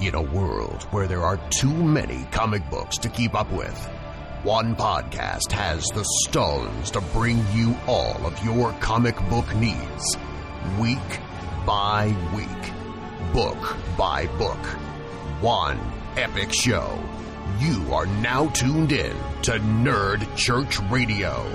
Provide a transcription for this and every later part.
In a world where there are too many comic books to keep up with, one podcast has the stones to bring you all of your comic book needs. Week by week, book by book. One epic show. You are now tuned in to Nerd Church Radio.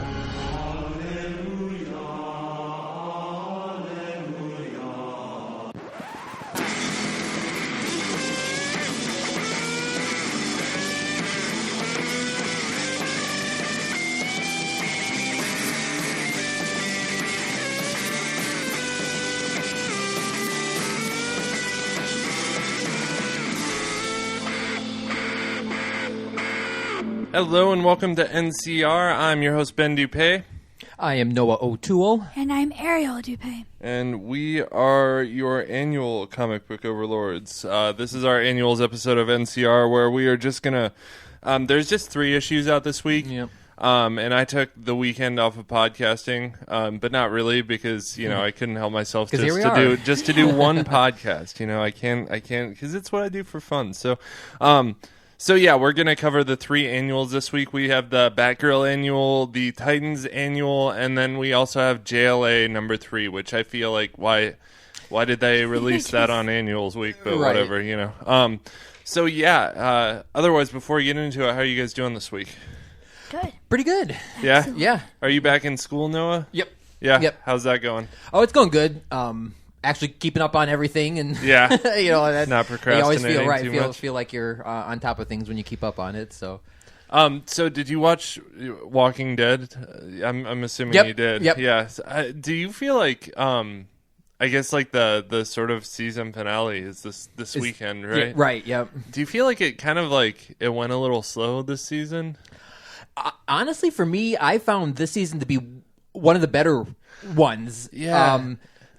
Hello and welcome to NCR. I'm your host, Ben Dupay. I am Noah O'Toole. And I'm Ariel Dupay. And we are your annual comic book overlords. This is our annuals episode of NCR where we are just going to... there's just 3 issues out this week. Yep. And I took the weekend off of podcasting, but not really because, you know, I couldn't help myself just to do one podcast. You know, I can't because it's what I do for fun. So yeah, we're going to cover the 3 annuals this week. We have the Batgirl annual, the Titans annual, and then we also have JLA number 3, which I feel like why did they release that on annuals week, but right. Whatever, you know. So yeah, otherwise, before we get into it, how are you guys doing this week? Good. Pretty good. Yeah? Excellent. Yeah. Are you back in school, Noah? Yep. Yeah? Yep. How's that going? Oh, it's going good. Actually keeping up on everything, and Yeah. you know, Not procrastinating you always feel right. too Feel much. feel like you're on top of things when you keep up on it. So. So did you watch Walking Dead? I'm assuming Yep. you did. Yep. Yeah. Do you feel like I guess like the sort of season finale is this weekend, right? Yeah, right. Yep. Do you feel like it kind of like it went a little slow this season? Honestly, for me, I found this season to be one of the better ones. Yeah.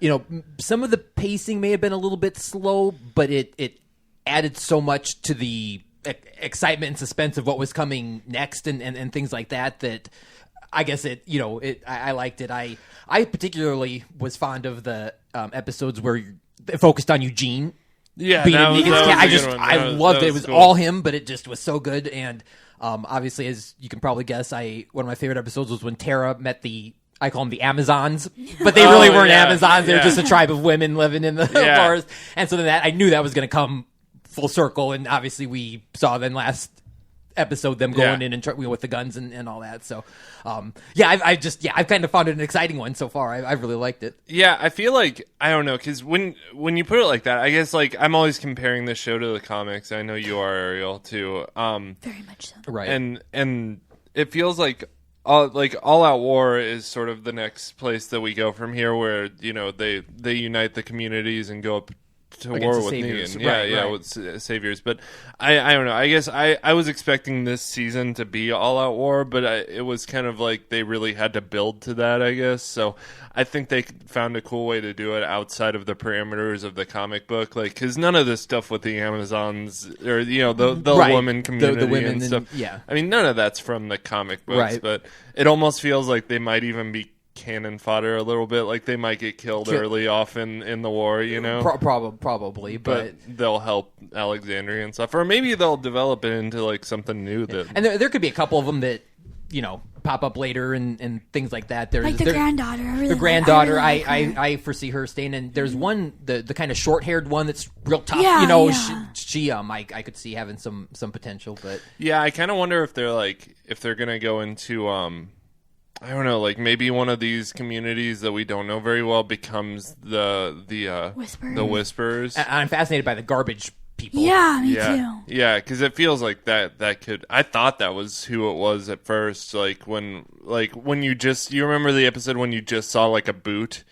You know, some of the pacing may have been a little bit slow, but it added so much to the excitement and suspense of what was coming next and things like that I guess I liked it. I particularly was fond of the episodes where it focused on Eugene. Yeah, being that was Negan's cat. I loved it. It was cool. all him, but it just was so good. And obviously, as you can probably guess, one of my favorite episodes was when Tara met I call them the Amazons, but they really weren't Amazons. They were just a tribe of women living in the forest. And so then I knew that was going to come full circle. And obviously we saw then last episode them going in and with the guns and all that. So, I've kind of found it an exciting one so far. I really liked it. Yeah, I feel like, I don't know, because when you put it like that, I guess like I'm always comparing this show to the comics. I know you are, Ariel, too. Very much so. Right. And it feels like All Out War is sort of the next place that we go from here, where you know they unite the communities and go up to Against war the with saviors. Negan. Right. With saviors. But I don't know. I guess I was expecting this season to be All Out War, but it was kind of like they really had to build to that, I guess. So I think they found a cool way to do it outside of the parameters of the comic book, like because none of this stuff with the Amazons or you know the Right. women community the women and stuff. yeah. I mean, none of that's from the comic books, Right. but it almost feels like they might even be cannon fodder a little bit. Like they might get killed early off in the war, you know? Probably, but they'll help Alexandria and stuff. Or maybe they'll develop it into like something new. and there could be a couple of them that, you know, pop up later and things like that. There's Like the granddaughter. The granddaughter, I really like her. I foresee her staying. And there's one, the kind of short-haired one that's real tough. Yeah, you know, yeah. she I could see having some potential. But Yeah, I kind of wonder if they're gonna go into I don't know, like maybe one of these communities that we don't know very well becomes the Whisperers. The Whisperers. I'm fascinated by the garbage people. Yeah, me Yeah, too. yeah, because it feels like that could. I thought that was who it was at first. Like when you remember the episode when you just saw like a boot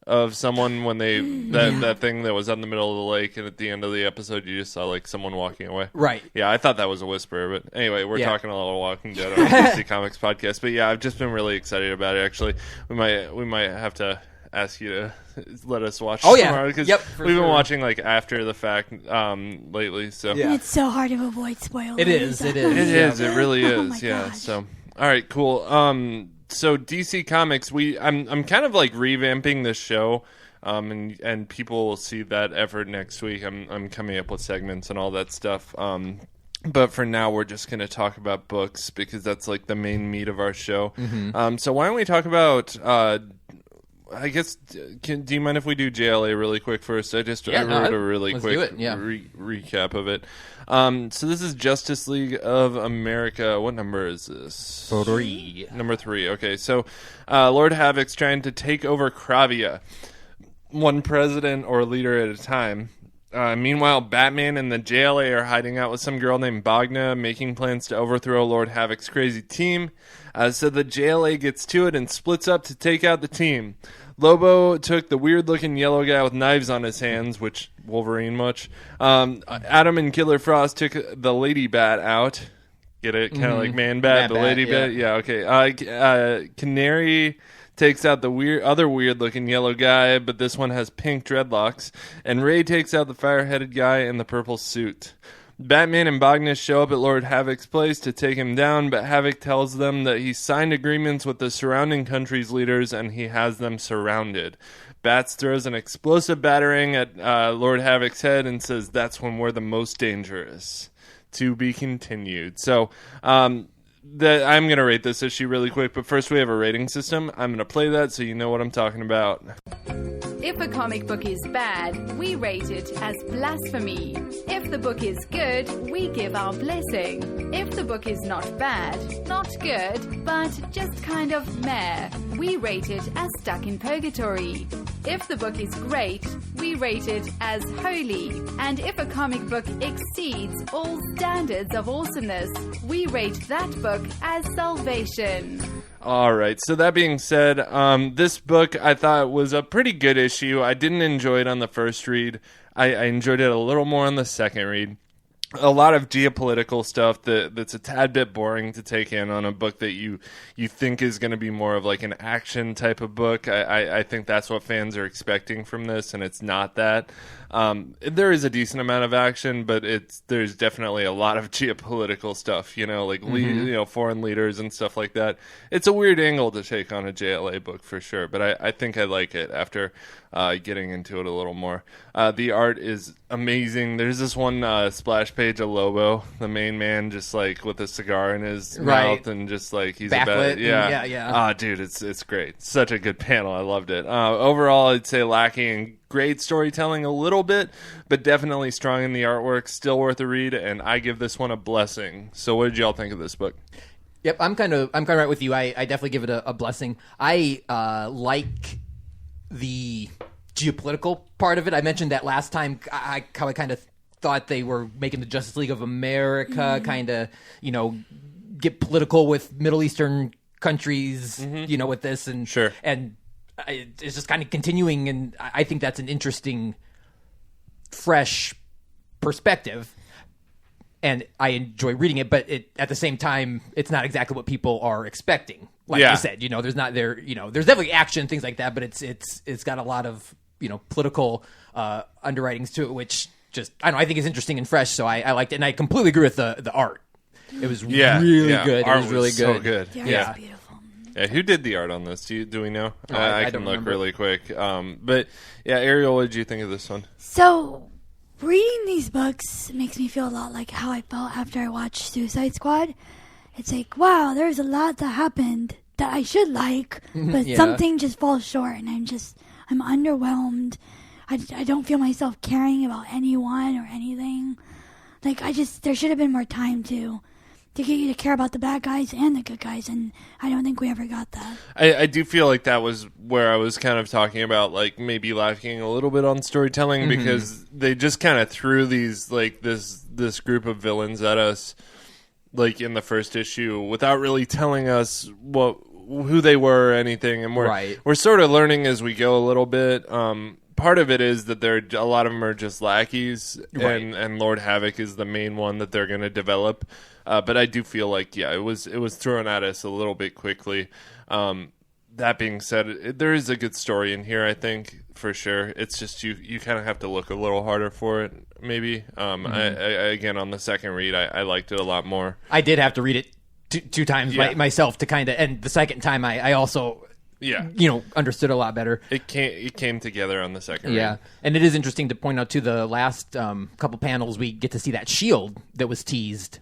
of someone when they that thing that was out in the middle of the lake, and at the end of the episode you just saw like someone walking away. Right. Yeah, I thought that was a whisper, but anyway, we're Yeah. talking a little Walking Dead on the DC Comics podcast. But yeah, I've just been really excited about it. Actually, we might have to ask you to let us watch. Oh, yeah. tomorrow, because Yep, we've been sure. watching like after the fact lately. So Yeah. And it's so hard to avoid spoilers. It is. it is. It really Oh is. my Yeah. gosh. So all right, cool. So DC Comics, I'm kind of like revamping this show. And people will see that effort next week. I'm coming up with segments and all that stuff. But for now, we're just going to talk about books because that's like the main meat of our show. So why don't we talk about... I guess, do you mind if we do JLA really quick first? I wrote a really quick recap of it. So this is Justice League of America. What number is this? 3. Number 3. Okay, so Lord Havoc's trying to take over Kravia, one president or leader at a time. Meanwhile, Batman and the JLA are hiding out with some girl named Bogna, making plans to overthrow Lord Havoc's crazy team. So the JLA gets to it and splits up to take out the team. Lobo took the weird-looking yellow guy with knives on his hands, which Wolverine much. Adam and Killer Frost took the Lady Bat out. Get it? Kind of like Man Bat, the Lady Bat? Yeah, okay. Canary takes out the other weird-looking yellow guy, but this one has pink dreadlocks. And Ray takes out the fire-headed guy in the purple suit. Batman and Bogna show up at Lord Havoc's place to take him down, but Havoc tells them that he signed agreements with the surrounding countries' leaders and he has them surrounded. Bats throws an explosive batarang at Lord Havoc's head and says that's when we're the most dangerous. To be continued. So, I'm going to rate this issue really quick, but first we have a rating system. I'm going to play that so you know what I'm talking about. If a comic book is bad, we rate it as blasphemy. If the book is good, we give our blessing. If the book is not bad, not good, but just kind of meh, we rate it as stuck in purgatory. If the book is great, we rate it as holy. And if a comic book exceeds all standards of awesomeness, we rate that book as salvation. All right, so that being said, this book I thought was a pretty good issue. I didn't enjoy it on the first read. I enjoyed it a little more on the second read. A lot of geopolitical stuff that's a tad bit boring to take in on a book that you think is going to be more of like an action type of book. I think that's what fans are expecting from this, and it's not that. There is a decent amount of action, but there's definitely a lot of geopolitical stuff, like foreign leaders and stuff like that. It's a weird angle to take on a JLA book for sure, but I think I like it after getting into it a little more. The art is amazing. There's this one splash page of Lobo, the main man, just like with a cigar in his mouth and just like he's backlit. Yeah. Dude, it's great. Such a good panel. I loved it. Overall, I'd say lacking in great storytelling a little bit, but definitely strong in the artwork. Still worth a read, and I give this one a blessing. So, what did y'all think of this book? Yep, I'm kind of right with you. I definitely give it a blessing. I like the geopolitical part of it. I mentioned that last time. I kind of thought they were making the Justice League of America kind of, get political with Middle Eastern countries, with this and sure. And it's just kind of continuing, and I think that's an interesting, fresh perspective. And I enjoy reading it, but at the same time, it's not exactly what people are expecting. Like you said, there's there's definitely action, things like that, but it's got a lot of political underwritings to it, which I think is interesting and fresh. So I liked it, and I completely agree with the art. It was really good. Art it was really good. So good. The art is beautiful. Yeah, who did the art on this? Do we know? I can look remember. really quick. But yeah, Ariel, what did you think of this one? So, reading these books makes me feel a lot like how I felt after I watched Suicide Squad. It's like, wow, there's a lot that happened that I should like, but something just falls short, and I'm underwhelmed. I don't feel myself caring about anyone or anything. Like, there should have been more time to get you to care about the bad guys and the good guys, and I don't think we ever got that. I do feel like that was where I was kind of talking about, like, maybe lacking a little bit on storytelling, because they just kind of threw these, like, this group of villains at us, like, in the first issue, without really telling us who they were or anything, and we're sort of learning as we go a little bit. Part of it is that a lot of them are just lackeys, and Lord Havoc is the main one that they're going to develop. But I do feel like, it was thrown at us a little bit quickly. That being said, there is a good story in here, I think, for sure. It's just you kind of have to look a little harder for it, maybe. I again, on the second read, I liked it a lot more. I did have to read it two times myself to kind of, and the second time I also understood a lot better. It came together on the second read. Yeah, and it is interesting to point out, too, the last couple panels, we get to see that shield that was teased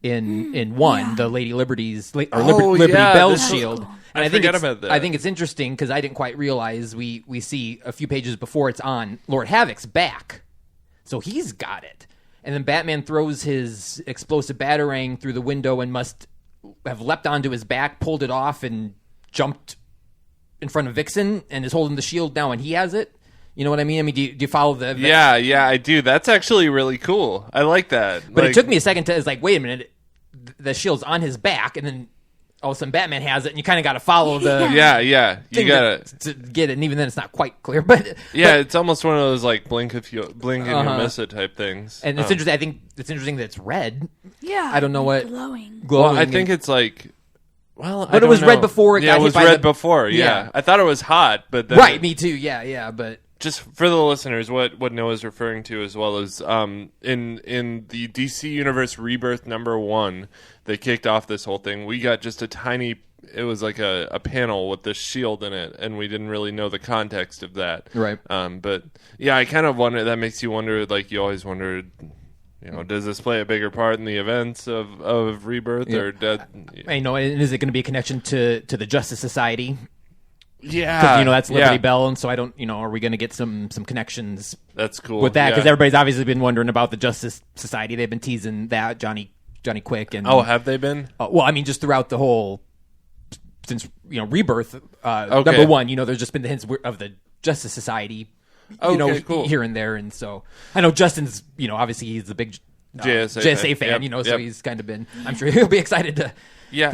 in one, the Lady Liberty's, Liberty Bell's shield. Cool. And I think it's interesting because I didn't quite realize we see a few pages before it's on Lord Havoc's back. So he's got it. And then Batman throws his explosive batarang through the window and must have leapt onto his back, pulled it off, and jumped in front of Vixen and is holding the shield now, and he has it. You know what I mean? I mean, do you follow the... Yeah, I do. That's actually really cool. I like that. But it took me a second to... It's like, wait a minute. The shield's on his back, and then all of a sudden Batman has it, and you kind of got to follow the... Yeah. You got to get it, and even then it's not quite clear. But it's almost one of those, like, blink and you miss it type things. And it's interesting. I think it's interesting that it's red. Yeah. I don't know what... Glowing. Well, I think it's like... Well, but it was red before it got hit by it was red before, yeah. I thought it was hot, but... Then right, me too, yeah, but... Just for the listeners, what Noah's referring to as well is in the DC Universe Rebirth #1, they kicked off this whole thing. We got just a tiny... It was like a panel with this shield in it, and we didn't really know the context of that. Right. But, yeah, I kind of wonder... That makes you wonder, like, you always wondered... does this play a bigger part in the events of Rebirth or Dead? I know, and is it going to be a connection to the Justice Society? Yeah, because that's Liberty Bell, and so I don't. Are we going to get some connections? That's cool with that because everybody's obviously been wondering about the Justice Society. They've been teasing that Johnny Quick and have they been? Well, I mean, just throughout the whole since Rebirth #1. There's just been the hints of the Justice Society. Cool. Here and there, and so I know Justin's. Obviously he's the big JSA fan. Yep. So he's kind of been. I'm sure he'll be excited to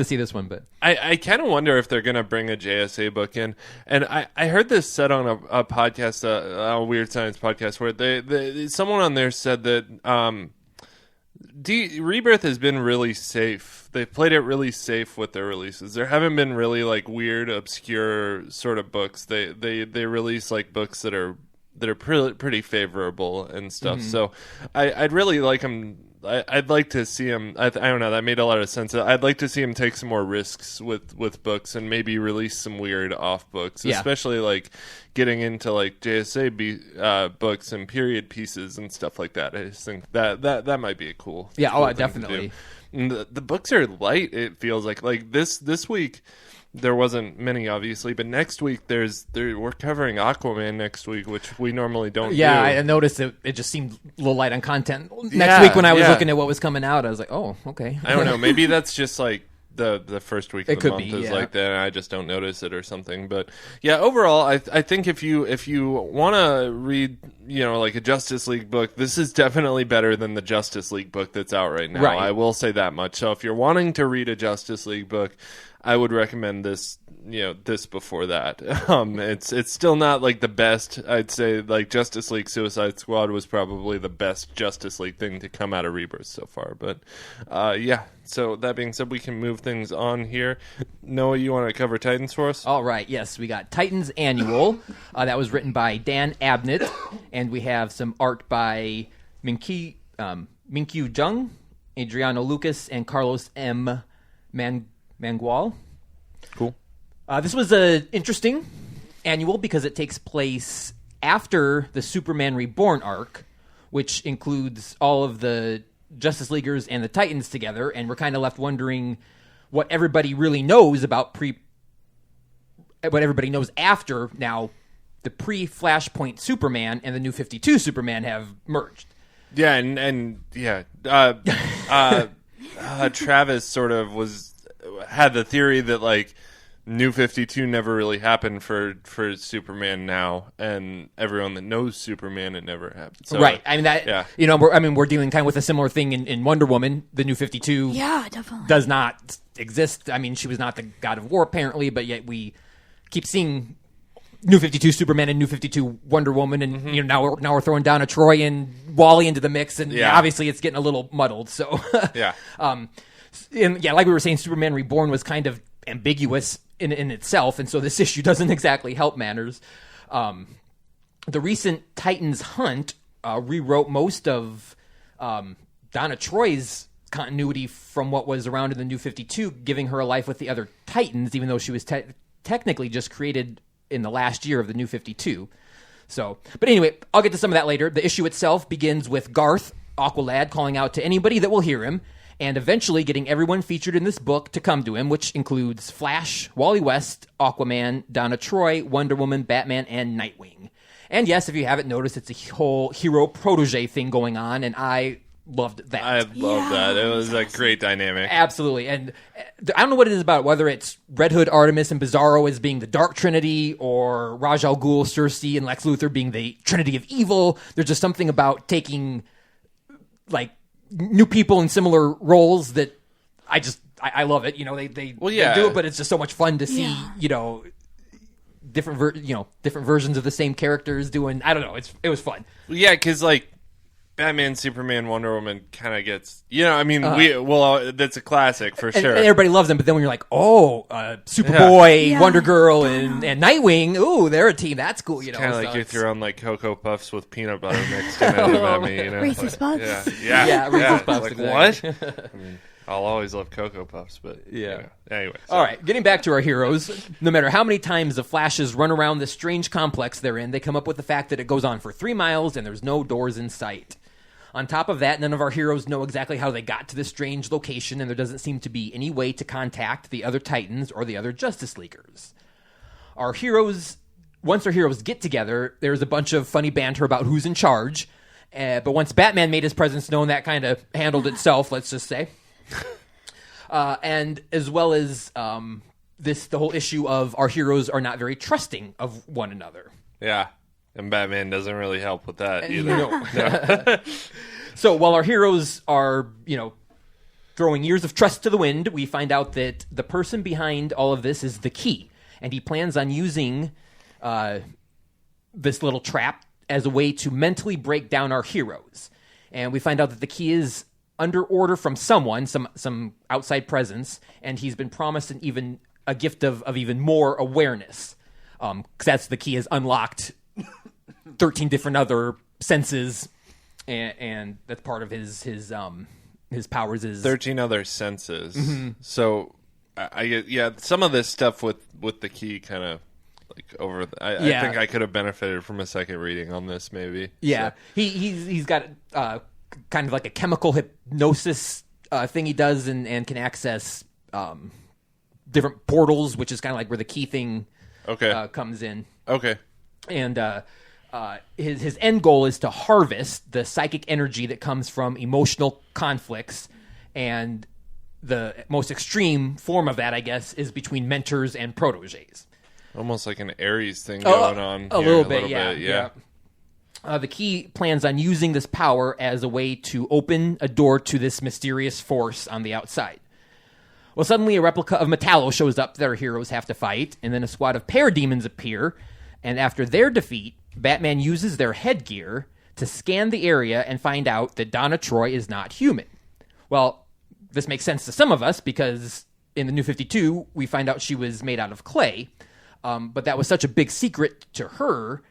see this one. But I kind of wonder if they're going to bring a JSA book in. And I heard this said on a podcast, a Weird Science podcast, where they someone on there said that Rebirth has been really safe. They've played it really safe with their releases. There haven't been really like weird, obscure sort of books. They release like books that are pretty favorable and stuff. Mm-hmm. So I'd really like them. I'd like to see him. I don't know. That made a lot of sense. I'd like to see him take some more risks with books and maybe release some weird off books, especially like getting into like JSA books and period pieces and stuff like that. I just think that might be a cool. Yeah. Cool thing definitely. And the books are light. It feels like this week. There wasn't many, obviously, but next week we're covering Aquaman next week, which we normally don't do. Yeah, I noticed it just seemed a little light on content. Next week when I was looking at what was coming out, I was like, oh, okay. I don't know. Maybe that's just like the first week of the month is like that, and I just don't notice it or something. But yeah, overall, I think if you want to read, like a Justice League book, this is definitely better than the Justice League book that's out right now. Right. I will say that much. So if you're wanting to read a Justice League book, I would recommend this, this before that. It's still not like the best. I'd say like Justice League Suicide Squad was probably the best Justice League thing to come out of Rebirth so far. But so that being said, we can move things on here. Noah, you want to cover Titans for us? All right, yes. We got Titans Annual. That was written by Dan Abnett, and we have some art by Minkyu Jung, Adriano Lucas, and Carlos M. Mangual. Cool. This was an interesting annual because it takes place after the Superman Reborn arc, which includes all of the Justice Leaguers and the Titans together, and we're kind of left wondering what everybody really knows about what everybody knows after now the pre-Flashpoint Superman and the New 52 Superman have merged. Yeah, Travis sort of had the theory that like New 52 never really happened for Superman now, and everyone that knows Superman, it never happened. So, right. I mean that. Yeah. We're dealing kind of with a similar thing in Wonder Woman. The New 52. Yeah, definitely does not exist. I mean, she was not the God of War apparently, but yet we keep seeing New 52 Superman and New 52 Wonder Woman, and now we're throwing down a Troy and Wally into the mix, and obviously it's getting a little muddled. So like we were saying, Superman Reborn was kind of ambiguous in itself, and so this issue doesn't exactly help matters. The recent Titans hunt rewrote most of Donna Troy's continuity from what was around in the New 52, giving her a life with the other Titans, even though she was technically just created in the last year of the New 52. So, but anyway, I'll get to some of that later. The issue itself begins with Garth, Aqualad, calling out to anybody that will hear him, and eventually getting everyone featured in this book to come to him, which includes Flash, Wally West, Aquaman, Donna Troy, Wonder Woman, Batman, and Nightwing. And yes, if you haven't noticed, it's a whole hero protege thing going on, and I loved that. I loved that. It was a great dynamic. Absolutely. And I don't know what it is about, whether it's Red Hood, Artemis, and Bizarro as being the Dark Trinity, or Ra's al Ghul, Cersei, and Lex Luthor being the Trinity of Evil. There's just something about taking, like, new people in similar roles that I love it. You know, they do it, but it's just so much fun to see, you know, different versions of the same characters doing, I don't know, it was fun. Yeah, because, like, Batman, Superman, Wonder Woman kind of gets, you know, I mean, that's a classic for sure. And everybody loves them, but then when you're like, Superboy, Wonder Girl, and Nightwing, ooh, they're a team. That's cool, you know. Kind of like you're throwing like Cocoa Puffs with peanut butter mixed in at me, you know. Racist Puffs. Yeah, Racist Puffs. Like, exactly. what? I mean, I'll always love Cocoa Puffs, but yeah. Anyway. So. All right, getting back to our heroes. No matter how many times the Flashes run around this strange complex they're in, they come up with the fact that it goes on for 3 miles and there's no doors in sight. On top of that, none of our heroes know exactly how they got to this strange location, and there doesn't seem to be any way to contact the other Titans or the other Justice Leaguers. Once our heroes get together, there's a bunch of funny banter about who's in charge, but once Batman made his presence known, that kind of handled itself, let's just say. And as well as the whole issue of our heroes are not very trusting of one another. Yeah. And Batman doesn't really help with that either. No. So while our heroes are, you know, throwing years of trust to the wind, we find out that the person behind all of this is the Key. And he plans on using this little trap as a way to mentally break down our heroes. And we find out that the Key is under order from someone, some outside presence, and he's been promised a gift of even more awareness. Because that's the Key is unlocked 13 different other senses, and that's part of his powers is 13 other senses. Mm-hmm. So I get some of this stuff with the Key kind of like over. I think I could have benefited from a second reading on this maybe. Yeah, so. He's got kind of like a chemical hypnosis thing he does, and can access different portals, which is kind of like where the Key thing comes in. Okay, and his end goal is to harvest the psychic energy that comes from emotional conflicts, and the most extreme form of that, I guess, is between mentors and proteges. Almost like an Aries thing going on. A little bit, yeah. The Key plans on using this power as a way to open a door to this mysterious force on the outside. Well, suddenly a replica of Metallo shows up that our heroes have to fight, and then a squad of parademons appear, and after their defeat, Batman uses their headgear to scan the area and find out that Donna Troy is not human. Well, this makes sense to some of us because in the New 52, we find out she was made out of clay, but that was such a big secret to her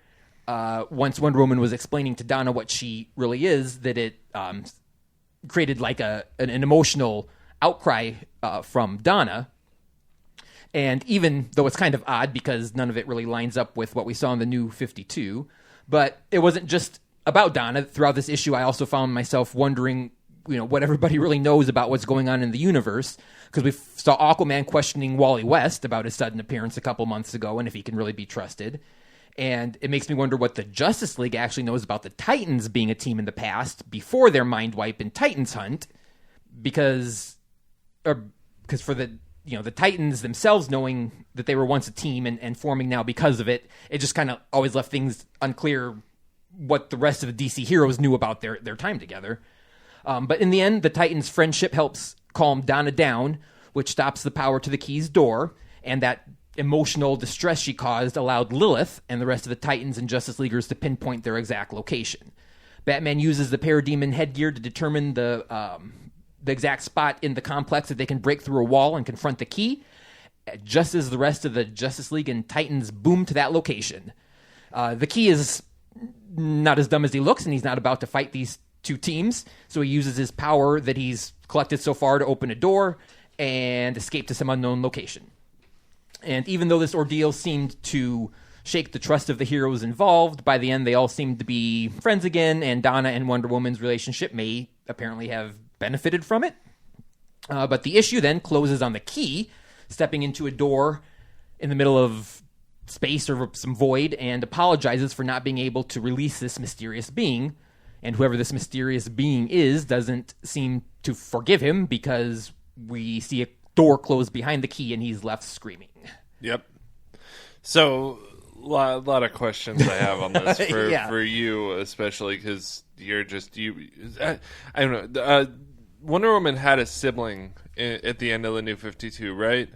once Wonder Woman was explaining to Donna what she really is, that it created like an emotional outcry from Donna. And even though it's kind of odd because none of it really lines up with what we saw in the New 52, but it wasn't just about Donna. Throughout this issue, I also found myself wondering, you know, what everybody really knows about what's going on in the universe, because we saw Aquaman questioning Wally West about his sudden appearance a couple months ago and if he can really be trusted. And it makes me wonder what the Justice League actually knows about the Titans being a team in the past before their mind wipe and Titans hunt, because for the Titans themselves knowing that they were once a team and forming now because of it, it just kind of always left things unclear what the rest of the DC heroes knew about their time together. But in the end, the Titans' friendship helps calm Donna down, which stops the power to the Key's door, and that emotional distress she caused allowed Lilith and the rest of the Titans and Justice Leaguers to pinpoint their exact location. Batman uses the parademon headgear to determine the exact spot in the complex that they can break through a wall and confront the Key, just as the rest of the Justice League and Titans boom to that location. The Key is not as dumb as he looks, and he's not about to fight these two teams, so he uses his power that he's collected so far to open a door and escape to some unknown location. And even though this ordeal seemed to shake the trust of the heroes involved, by the end they all seemed to be friends again, and Donna and Wonder Woman's relationship may apparently have benefited from it. But the issue then closes on the key, stepping into a door in the middle of space or some void, and apologizes for not being able to release this mysterious being. And whoever this mysterious being is doesn't seem to forgive him, because we see a door close behind the key and he's left screaming. Yep. So, a lot of questions I have on this for you, especially because you're just I don't know. Wonder Woman had a sibling at the end of the New 52, right?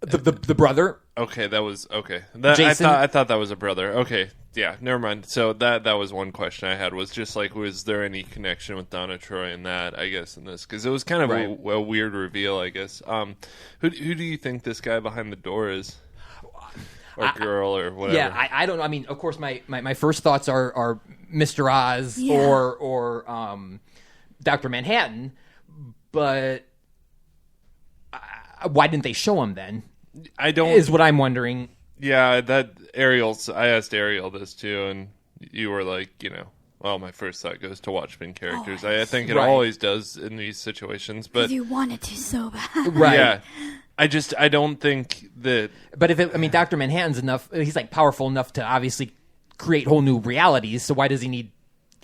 The brother. Okay, that was okay. Jason? I thought that was a brother. Okay, yeah, never mind. So that was one question I had, was just like, was there any connection with Donna Troy in that? I guess in this, because it was kind of a weird reveal. I guess. Who do you think this guy behind the door is? Or girl, or whatever. Yeah, I don't know. I mean, of course, my first thoughts are Mr. Oz or Dr. Manhattan, but why didn't they show him then? I don't. Is what I'm wondering. Yeah, that I asked Ariel this too, and you were like, well, my first thought goes to Watchmen characters. I think it always does in these situations, but you wanted to so bad, right? Yeah. I don't think that. But Dr. Manhattan's enough. He's like powerful enough to obviously create whole new realities. So why does he need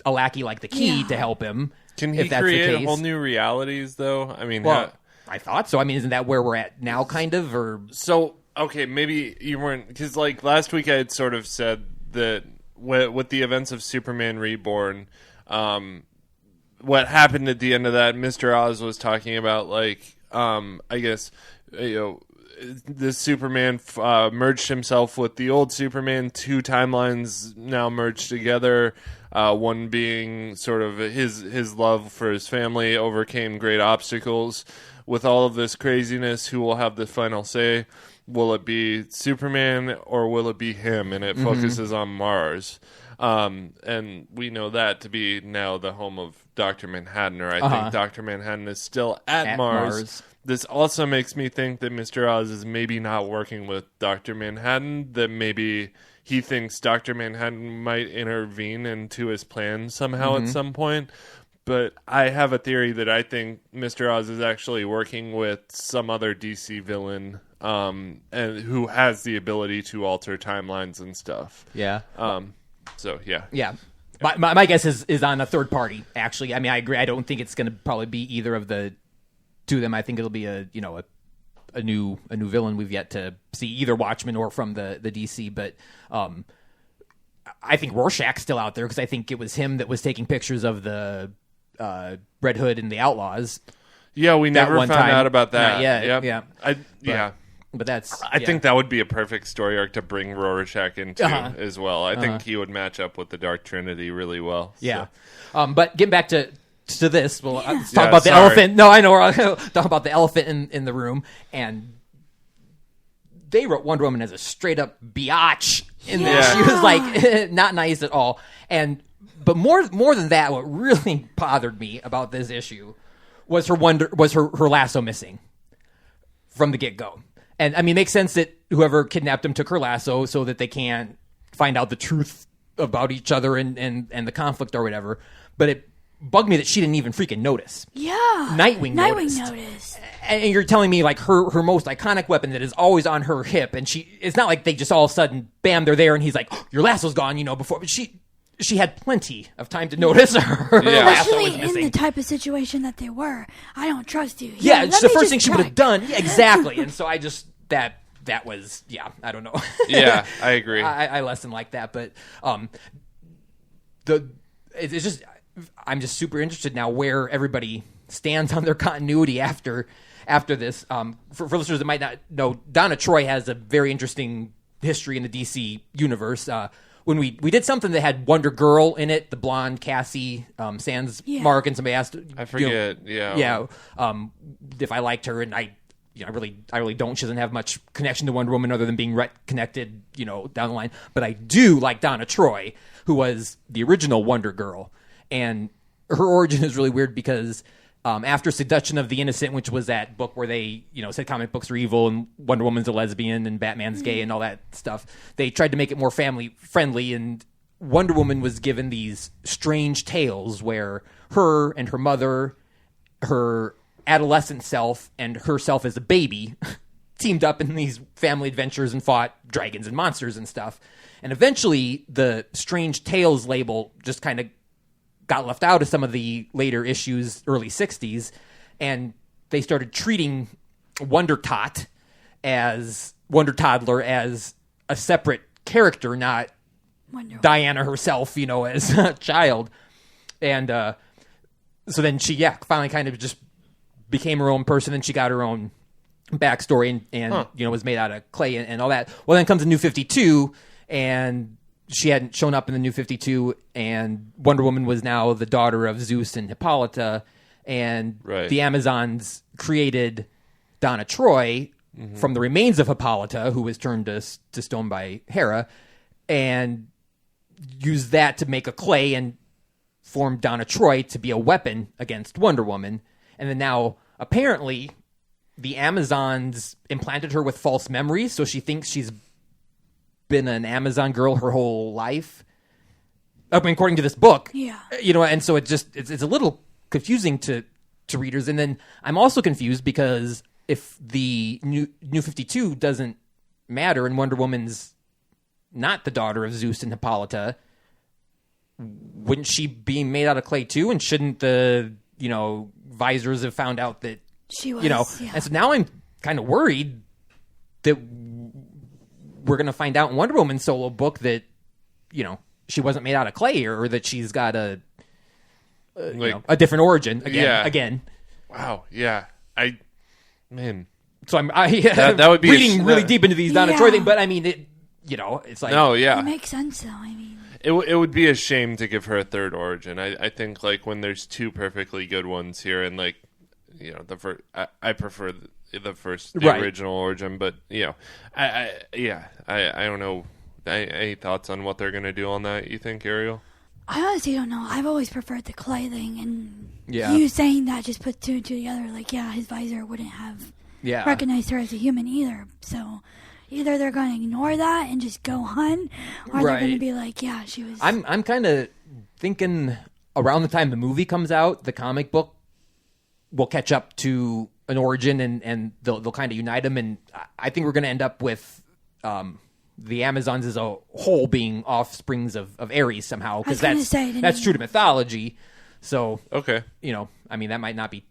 a lackey like the Key to help him? Can he create whole new realities, though? I mean, I thought so. I mean, isn't that where we're at now, kind of? Or so? Okay, maybe you weren't, because like last week I had sort of said that with the events of Superman Reborn, what happened at the end of that, Mr. Oz was talking about like, I guess. This Superman merged himself with the old Superman. Two timelines now merged together. One being sort of his love for his family overcame great obstacles. With all of this craziness, who will have the final say? Will it be Superman or will it be him? And it focuses on Mars. And we know that to be now the home of Dr. Manhattan, or I think Dr. Manhattan is still at Mars. This also makes me think that Mr. Oz is maybe not working with Dr. Manhattan, that maybe he thinks Dr. Manhattan might intervene into his plan somehow at some point. But I have a theory that I think Mr. Oz is actually working with some other DC villain and who has the ability to alter timelines and stuff. Yeah. So, yeah. Yeah. My guess is on a third party, actually. I mean, I agree. I don't think it's going to probably be either of the two of them. I think it'll be a new villain we've yet to see, either Watchmen or from the DC. But I think Rorschach's still out there, because I think it was him that was taking pictures of the Red Hood and the Outlaws. Yeah, we never found out about that. Yeah. But that's... I think that would be a perfect story arc to bring Rorschach into as well. I think he would match up with the Dark Trinity really well. Yeah. So. But getting back to this, let's talk about the elephant. No, I know. We're talk about the elephant in the room. And they wrote Wonder Woman as a straight-up biatch in this. She was like not nice at all. But more than that, what really bothered me about this issue was her lasso missing from the get-go. And I mean, it makes sense that whoever kidnapped him took her lasso so that they can't find out the truth about each other and the conflict or whatever. But it bugged me that she didn't even freaking notice. Yeah. Nightwing noticed. And you're telling me like her most iconic weapon that is always on her hip, and it's not like they just all of a sudden, bam, they're there, and he's like, oh, your lasso's gone, before. But she had plenty of time to notice her lasso was missing. missing. In the type of situation that they were. I don't trust you. Yeah, it's the first thing she would have done. Yeah, exactly. And so I just, that was, I don't know. Yeah, I agree. I lesson like that. But it's just, I'm just super interested now where everybody stands on their continuity after this. For listeners that might not know, Donna Troy has a very interesting history in the DC universe. When we did something that had Wonder Girl in it, the blonde Cassie Sands Mark, and somebody asked, I forget, if I liked her, and I really don't. She doesn't have much connection to Wonder Woman other than being connected, down the line. But I do like Donna Troy, who was the original Wonder Girl, and her origin is really weird because after Seduction of the Innocent, which was that book where they, said comic books are evil and Wonder Woman's a lesbian and Batman's gay and all that stuff, they tried to make it more family friendly, and Wonder Woman was given these strange tales where her and her mother, her adolescent self, and herself as a baby teamed up in these family adventures and fought dragons and monsters and stuff. And eventually the Strange Tales label just kind of got left out of some of the later issues, early 60s, and they started treating Wonder Toddler as a separate character, not Diana herself, as a child. And so then she, finally kind of just became her own person, and she got her own backstory and was made out of clay and all that. Well, then comes the New 52, and she hadn't shown up in the New 52, and Wonder Woman was now the daughter of Zeus and Hippolyta, and the Amazons created Donna Troy from the remains of Hippolyta, who was turned to stone by Hera, and used that to make a clay and formed Donna Troy to be a weapon against Wonder Woman. And then now, apparently, the Amazons implanted her with false memories, so she thinks she's been an Amazon girl her whole life. I mean, according to this book. Yeah. And so it's a little confusing to readers. And then I'm also confused because if the New 52 doesn't matter and Wonder Woman's not the daughter of Zeus and Hippolyta, wouldn't she be made out of clay too? And shouldn't the, visors have found out that she was, And so now I'm kind of worried that we're going to find out in Wonder Woman's solo book that, she wasn't made out of clay, or that she's got a different origin again. Wow. Yeah. So I'm that would be reading really deep into these Donna Troy thing, but I mean, it's like, no, yeah, it makes sense though. I mean, it would be a shame to give her a third origin. I think like when there's two perfectly good ones here, and like the first, I prefer the first, the original origin, but I don't know. Any thoughts on what they're gonna do on that? You think, Ariel? I honestly don't know. I've always preferred the clay thing, and you saying that just put two and two together. Like, his visor wouldn't have recognized her as a human either. So either they're going to ignore that and just go on, or they're going to be like, she was. I'm kind of thinking around the time the movie comes out, the comic book will catch up to an origin, and they'll kind of unite them. And I think we're going to end up with the Amazons as a whole being offsprings of Ares somehow, because that's true to mythology. So okay, I mean, that might not be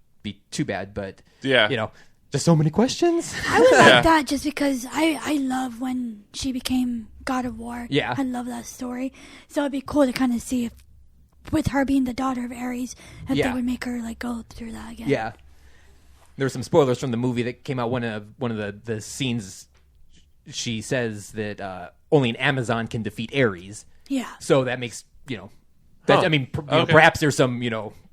too bad, but yeah, just so many questions. I would like that just because I love when she became God of War. Yeah, I love that story. So it'd be cool to kind of see if, with her being the daughter of Ares, if they would make her like go through that again. Yeah, there were some spoilers from the movie that came out. One of the scenes, she says that only an Amazon can defeat Ares. Yeah. So that makes, I mean, perhaps there's some,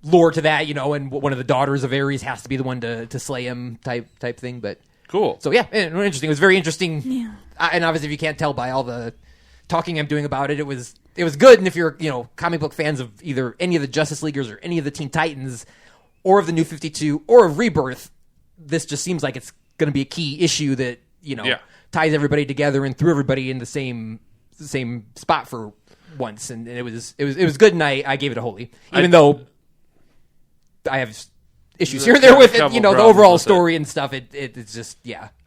lore to that, and one of the daughters of Ares has to be the one to slay him type thing. But cool. So yeah, interesting. It was very interesting. Yeah. And obviously, if you can't tell by all the talking I'm doing about it, it was good. And if you're, comic book fans of either any of the Justice Leaguers or any of the Teen Titans or of the New 52 or of Rebirth, this just seems like it's going to be a key issue that, ties everybody together and threw everybody in the same spot for once, and it was good, and I gave it a holy, even though I have issues here and there with it, the overall story and stuff. It's just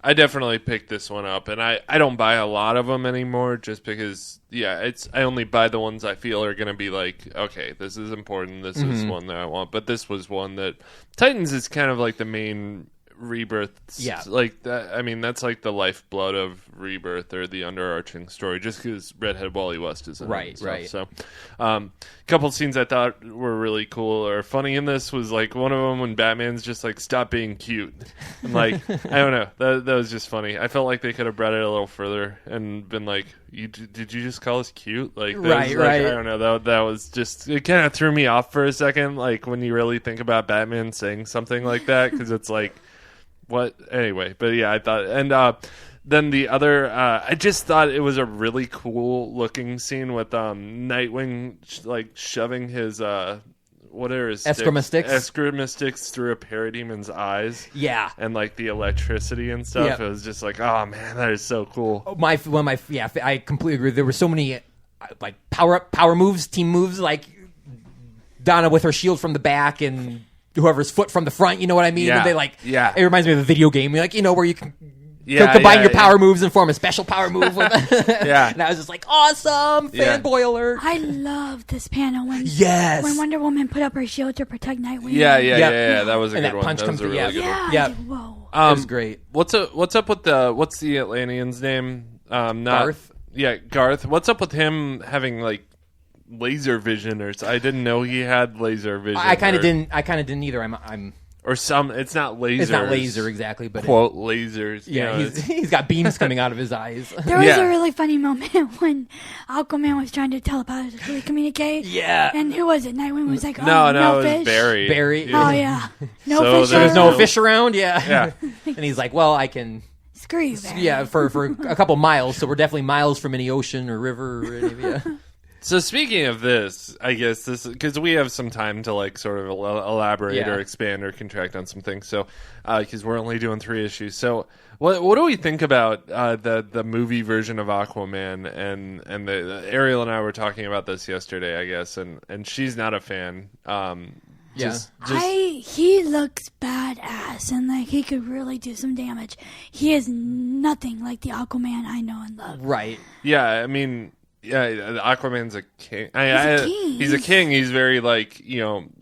I definitely picked this one up, and I don't buy a lot of them anymore, just because I only buy the ones I feel are going to be like, okay, this is important, this is one that I want, but this was one that Titans is kind of like the main Rebirth, like that. I mean, that's like the lifeblood of Rebirth, or the underarching story, just because Redhead Wally West is in it. Right. So, a couple scenes I thought were really cool or funny in this was like one of them when Batman's just like, stop being cute, and like I don't know, that was just funny. I felt like they could have brought it a little further and been like, did you just call us cute? Like, right. I don't know, that was just, it kind of threw me off for a second, like when you really think about Batman saying something like that, because it's like, what? Anyway, but yeah, I thought, and then the other, I just thought it was a really cool looking scene with Nightwing like shoving his what are his Eskrima sticks? Eskrima sticks through a parademon's eyes. Yeah. And like the electricity and stuff. Yep. It was just like, oh man, that is so cool. I completely agree. There were so many like power moves, team moves, like Donna with her shield from the back and whoever's foot from the front. You know what I mean? Yeah. And they it reminds me of a video game, like where you can. Yeah, combine your power moves and form a special power move with Yeah. And I was just like, awesome, fanboy alert. I love this panel when Wonder Woman put up her shield to protect Nightwing. Yeah. That was a good one. Punch that was a really good one. Yeah. Whoa. It was great. What's up with what's the Atlantean's name? Garth. Yeah, Garth. What's up with him having like laser vision I didn't know he had laser vision. I kind of didn't either. I'm or some. It's not laser. It's not laser exactly, but quote lasers. Yeah, he's got beams coming out of his eyes. There was a really funny moment when Aquaman was trying to telepathically communicate. Yeah, and who was it? Nightwing was like, no, it was fish. Barry. Oh yeah, fish. There's no fish around. Yeah. And he's like, well, I can. Screw you, Barry. Yeah, for a couple miles. So we're definitely miles from any ocean or river or anything. So speaking of this, I guess because we have some time to like sort of elaborate or expand or contract on some things. So because we're only doing 3 issues. So what do we think about the movie version of Aquaman and the Ariel and I were talking about this yesterday, I guess, and she's not a fan. He looks badass and like he could really do some damage. He is nothing like the Aquaman I know and love. Right. Yeah, I mean. Yeah, Aquaman's a king. He's a king. He's very like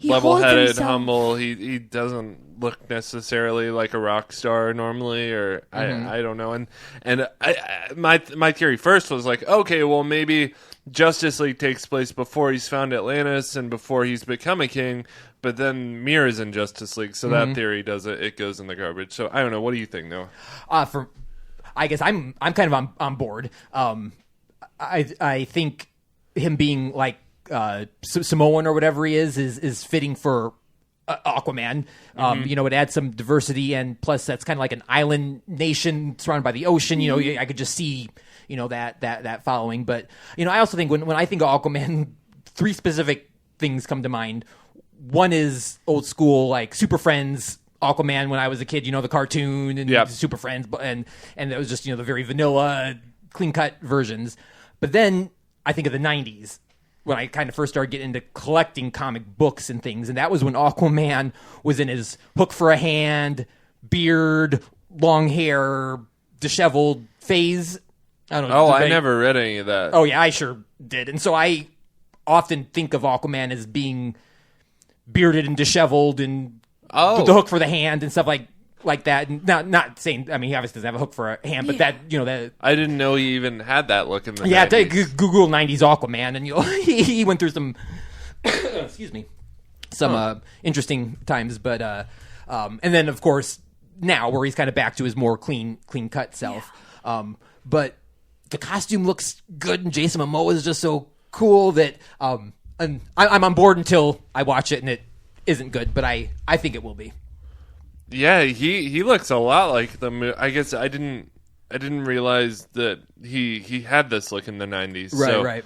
level-headed, humble. He doesn't look necessarily like a rock star normally, or I don't know. And my theory first was like, okay, well maybe Justice League takes place before he's found Atlantis and before he's become a king. But then Mira's in Justice League, so that theory it goes in the garbage. So I don't know. What do you think, Noah? I guess I'm kind of on board. I think him being like Samoan or whatever he is fitting for Aquaman. It adds some diversity, and plus that's kind of like an island nation surrounded by the ocean. I could just see that following. But I also think when I think of Aquaman, 3 specific things come to mind. One is old school like Super Friends Aquaman when I was a kid. The cartoon and Super Friends, and it was just the very vanilla, clean cut versions. But then I think of the 90s when I kind of first started getting into collecting comic books and things. And that was when Aquaman was in his hook for a hand, beard, long hair, disheveled phase. I don't know. I never read any of that. Oh, yeah, I sure did. And so I often think of Aquaman as being bearded and disheveled and with the hook for the hand and stuff like that. Not saying, I mean, he obviously doesn't have a hook for a hand, but that I didn't know he even had that look in the 90s. Google 90s Aquaman, and he went through some excuse me, some interesting times, but and then of course now where he's kind of back to his more clean cut self. But the costume looks good, and Jason Momoa is just so cool that and I'm on board until I watch it and it isn't good, but I think it will be. Yeah, he looks a lot like the movie. I guess I didn't realize that he had this look in the 90s. Right.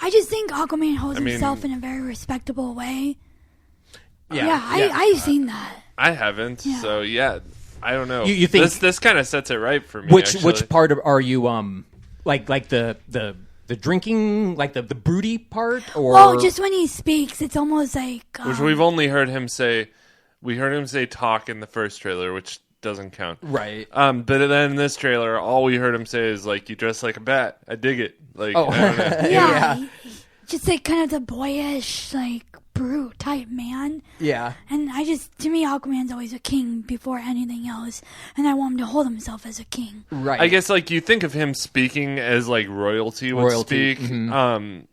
I just think Aquaman holds himself in a very respectable way. I've seen that. I haven't, so I don't know. You think this kind of sets it right for me? Which part are you like the drinking, like the broody part, or just when he speaks, it's almost like which we've only heard him say. We heard him say talk in the first trailer, which doesn't count. Right. But then in this trailer, all we heard him say is, like, you dress like a bat. I dig it. Like, I don't know. Yeah. Just like kind of the boyish, like, brute type man. Yeah. And to me, Aquaman's always a king before anything else. And I want him to hold himself as a king. Right. I guess, like, you think of him speaking as, like, royalty would speak. Mm-hmm.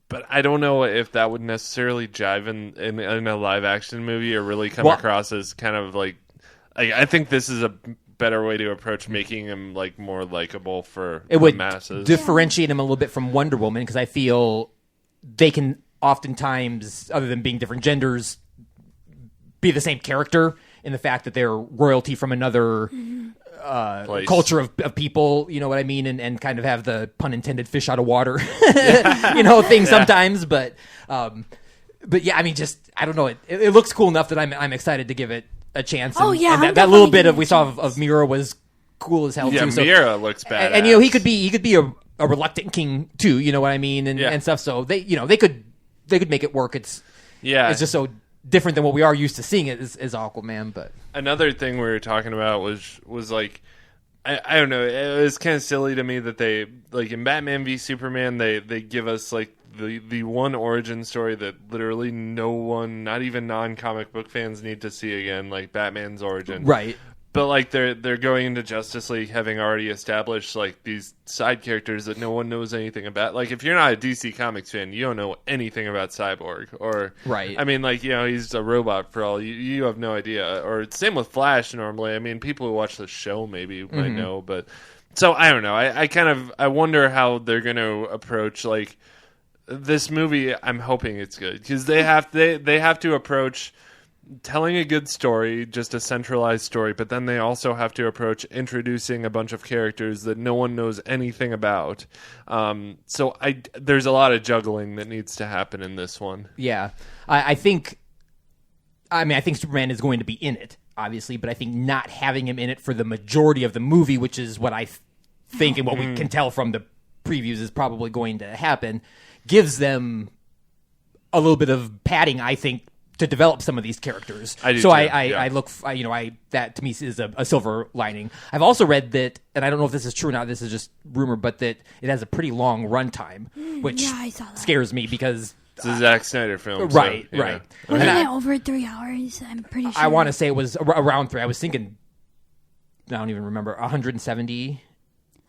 But I don't know if that would necessarily jive in a live action movie or really come across as kind of like I think this is a better way to approach making him like more likable for the masses. It would differentiate him a little bit from Wonder Woman because I feel they can oftentimes, other than being different genders, be the same character in the fact that they're royalty from another culture of people, you know what I mean, and kind of have the pun intended fish out of water, thing sometimes. But But yeah, I mean, just I don't know. It looks cool enough that I'm excited to give it a chance. And, and that little bit we saw of Mira was cool as hell too. So, Mira looks badass. And he could be a reluctant king too. You know what I mean? And stuff. So they could make it work. It's just so different than what we are used to seeing it as Aquaman. But another thing we were talking about was like. I don't know. It was kind of silly to me that they, like in Batman v Superman, they give us like the one origin story that literally no one, not even non-comic book fans, need to see again, like Batman's origin. Right. But like they're going into Justice League having already established like these side characters that no one knows anything about. Like if you're not a DC Comics fan, you don't know anything about Cyborg or right. I mean, like he's a robot for all you have no idea. Or same with Flash. Normally, I mean, people who watch the show maybe might know, but so I don't know. I wonder how they're going to approach like this movie. I'm hoping it's good because they have to approach telling a good story, just a centralized story, but then they also have to approach introducing a bunch of characters that no one knows anything about. So there's a lot of juggling that needs to happen in this one. Yeah. I think Superman is going to be in it, obviously, but I think not having him in it for the majority of the movie, which is what I think and what we can tell from the previews is probably going to happen, gives them a little bit of padding, I think, to develop some of these characters. I do so too, I look, that to me is a silver lining. I've also read that, and I don't know if this is true or not, this is just rumor, but that it has a pretty long runtime, which I saw that. scares me because... It's a Zack Snyder film. Right, so, right. Wasn't it over 3 hours? I'm pretty sure. I want to say it was around 3. I was thinking, I don't even remember, 170...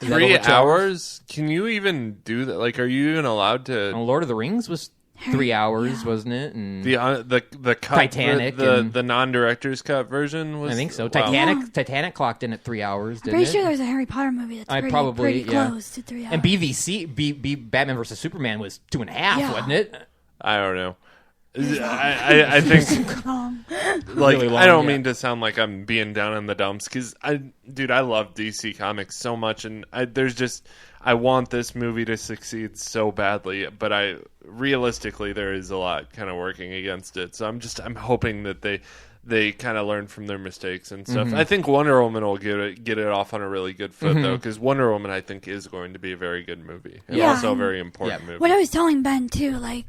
3 hours? Can you even do that? Like, are you even allowed to... Lord of the Rings was 3 hours, wasn't it? And the cut, Titanic, the non-director's cut version was. I think so. Wow. Titanic clocked in at 3 hours. I'm pretty sure there's a Harry Potter movie that's pretty close to 3 hours. And Batman vs Superman was 2.5, wasn't it? I don't know. I think like really long, I don't mean to sound like I'm being down in the dumps because I love DC Comics so much, and I want this movie to succeed so badly, but realistically there is a lot kind of working against it. So I'm hoping that they kind of learn from their mistakes and stuff. I think Wonder Woman will get it off on a really good foot though, because Wonder Woman I think is going to be a very good movie and also a very important movie. What I was telling Ben too, like.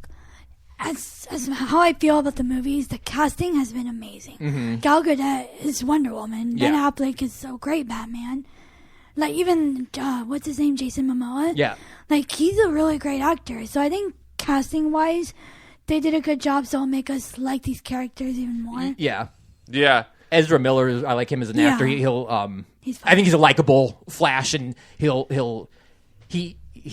As how I feel about the movies, the casting has been amazing. Gal Gadot is Wonder Woman. Ben Affleck is so great Batman. Like even what's his name, Jason Momoa. Yeah, like he's a really great actor. So I think casting wise, they did a good job. So it'll make us like these characters even more. Yeah. Ezra Miller, I like him as an actor. He'll I think he's a likable Flash, and he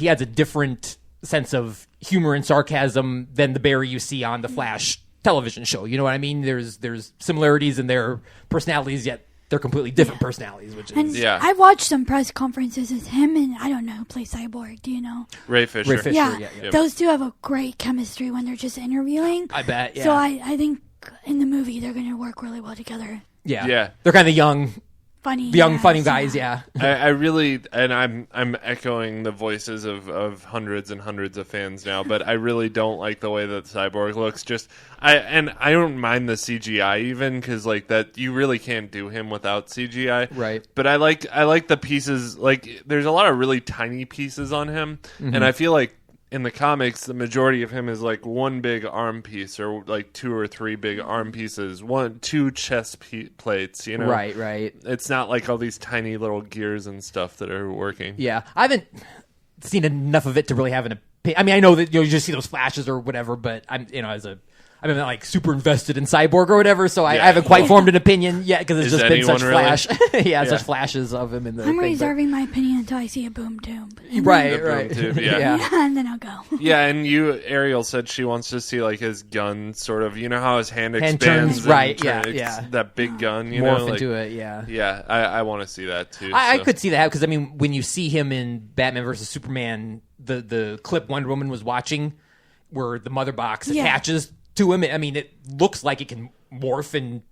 has a different sense of humor and sarcasm than the Barry you see on the Flash television show. You know what I mean? There's similarities in their personalities, yet they're completely different personalities. I've watched some press conferences with him, and I don't know who plays Cyborg. Do you know? Ray Fisher. Yeah. Those two have a great chemistry when they're just interviewing. I bet. Yeah. So I think in the movie they're going to work really well together. Yeah. They're kind of young. Funny guys, yeah. I really, and I'm echoing the voices of hundreds and hundreds of fans now, but I really don't like the way that Cyborg looks. I don't mind the CGI even, because like that you really can't do him without CGI, right? But I like the pieces. Like there's a lot of really tiny pieces on him, and I feel like in the comics, the majority of him is like one big arm piece, or like 2 or 3 big arm pieces, 2 chest plates. You know, right. It's not like all these tiny little gears and stuff that are working. Yeah, I haven't seen enough of it to really have an opinion. I mean, I know that you just see those flashes or whatever, but I'm I'm like super invested in Cyborg or whatever, so I haven't quite formed an opinion yet because it's just been such flash, such flashes of him in the. I'm reserving my opinion until I see a boom tube. Right. Tube, and then I'll go. Yeah, and Ariel said she wants to see like his gun, sort of. You know how his hand expands, turns, right? That big gun, you morph know, into it. Yeah. Yeah, I want to see that too. I could see that because I mean, when you see him in Batman vs Superman, the clip Wonder Woman was watching, where the mother box attaches to him, I mean, it looks like it can morph, and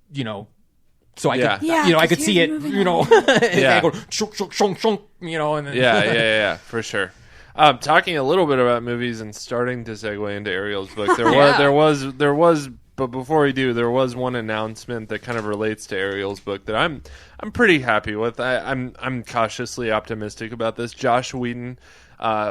so I could, I could see it, go, shunk, shunk, shunk, and then yeah, for sure. Talking a little bit about movies and starting to segue into Ariel's book, there was. But before we do, there was one announcement that kind of relates to Ariel's book that I'm pretty happy with. I'm cautiously optimistic about this. Joss Whedon,